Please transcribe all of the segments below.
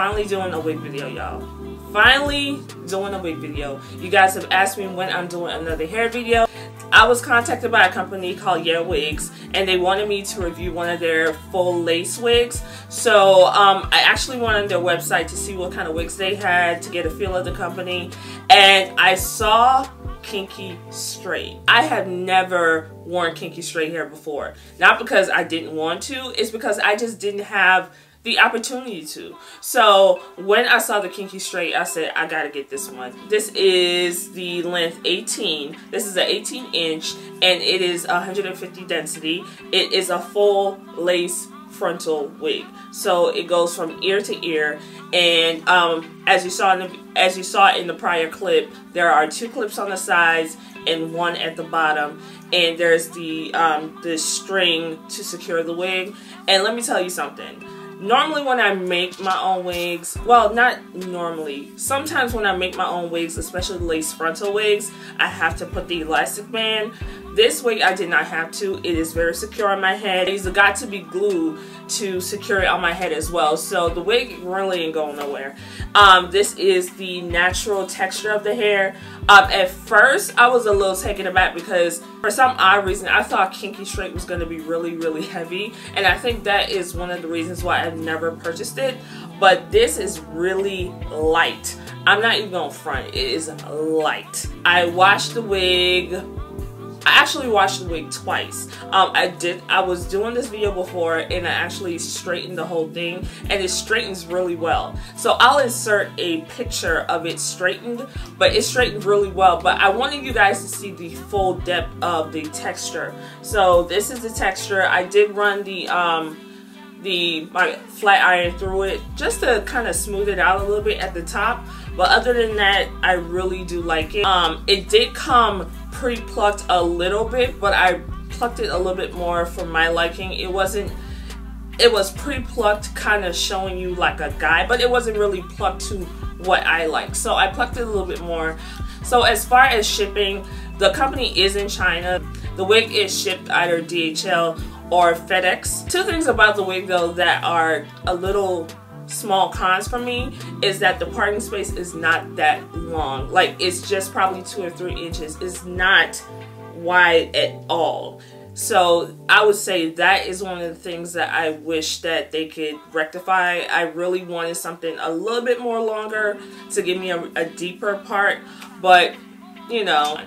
finally doing a wig video, y'all. Finally doing a wig video. You guys have asked me when I'm doing another hair video. I was contacted by a company called Wigs, and they wanted me to review one of their full lace wigs. So I actually went on their website to see what kind of wigs they had, to get a feel of the company, and I saw Kinky straight. I have never worn Kinky straight hair before. Not because I didn't want to, it's because I just didn't have the opportunity to. So when I saw the Kinky straight, I said, I gotta get this one. This is the length 18. This is an 18-inch, and it is 150 density. It is a full lace frontal wig, so it goes from ear to ear. And as you saw in the prior clip, there are 2 clips on the sides and 1 at the bottom, and there's the string to secure the wig. And let me tell you something. Normally when I make my own wigs, well, not normally, sometimes when I make my own wigs, especially lace frontal wigs, I have to put the elastic band. This wig I did not have to. It is very secure on my head. It's got to be glued to secure it on my head as well, so the wig really ain't going nowhere. This is the natural texture of the hair. At first I was a little taken aback because for some odd reason I thought Kinky straight was going to be really heavy, and I think that is one of the reasons why I've never purchased it. But this is really light. I'm not even gonna front, it is light. I washed the wig. I actually washed the wig twice. I was doing this video before, and I actually straightened the whole thing, and it straightens really well. So I'll insert a picture of it straightened, but it straightened really well. But I wanted you guys to see the full depth of the texture. So this is the texture. I did run my flat iron through it just to kind of smooth it out a little bit at the top. But other than that, I really do like it. It did come pre-plucked a little bit, but I plucked it a little bit more for my liking. It was pre-plucked, kind of showing you like a guide, but it wasn't really plucked to what I like. So I plucked it a little bit more. So as far as shipping, the company is in China. The wig is shipped either DHL or FedEx. 2 things about the wig though that are a little small cons for me is that the parting space is not that long. Like, it's just probably 2 or 3 inches. It's not wide at all. So I would say that is one of the things that I wish that they could rectify. I really wanted something a little bit more longer to give me a deeper part, but you know.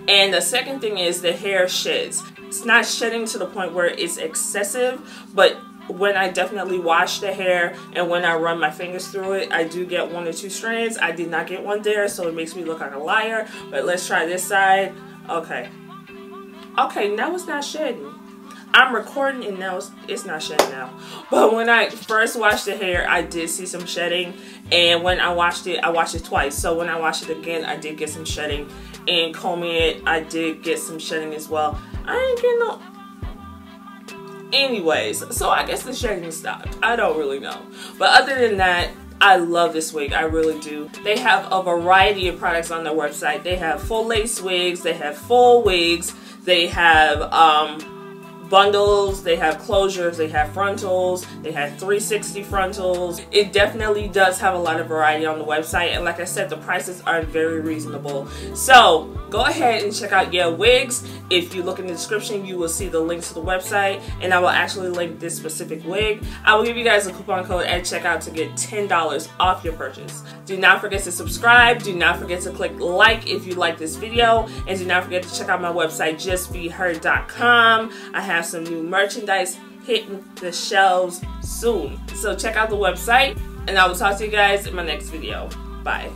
And the second thing is the hair sheds. It's not shedding to the point where it's excessive, but when I definitely wash the hair and when I run my fingers through it, I do get 1 or 2 strands. I did not get one there, so it makes me look like a liar. But let's try this side. Okay, now it's not shedding. I'm recording and now it's not shedding now. But when I first washed the hair, I did see some shedding, and when I washed it twice. So when I washed it again, I did get some shedding, and combing it, I did get some shedding as well. I ain't getting no. Anyways, so I guess the shedding stopped. I don't really know. But other than that, I love this wig. I really do. They have a variety of products on their website. They have full lace wigs. They have full wigs. They have bundles, they have closures, they have frontals, they have 360 frontals. It definitely does have a lot of variety on the website, and like I said, the prices are very reasonable. So go ahead and check out Wigs. If you look in the description, you will see the link to the website, and I will actually link this specific wig. I will give you guys a coupon code at checkout to get $10 off your purchase. Do not forget to subscribe. Do not forget to click like if you like this video, and do not forget to check out my website, justbeher.com. I have some new merchandise hitting the shelves soon. So check out the website, and I will talk to you guys in my next video. Bye.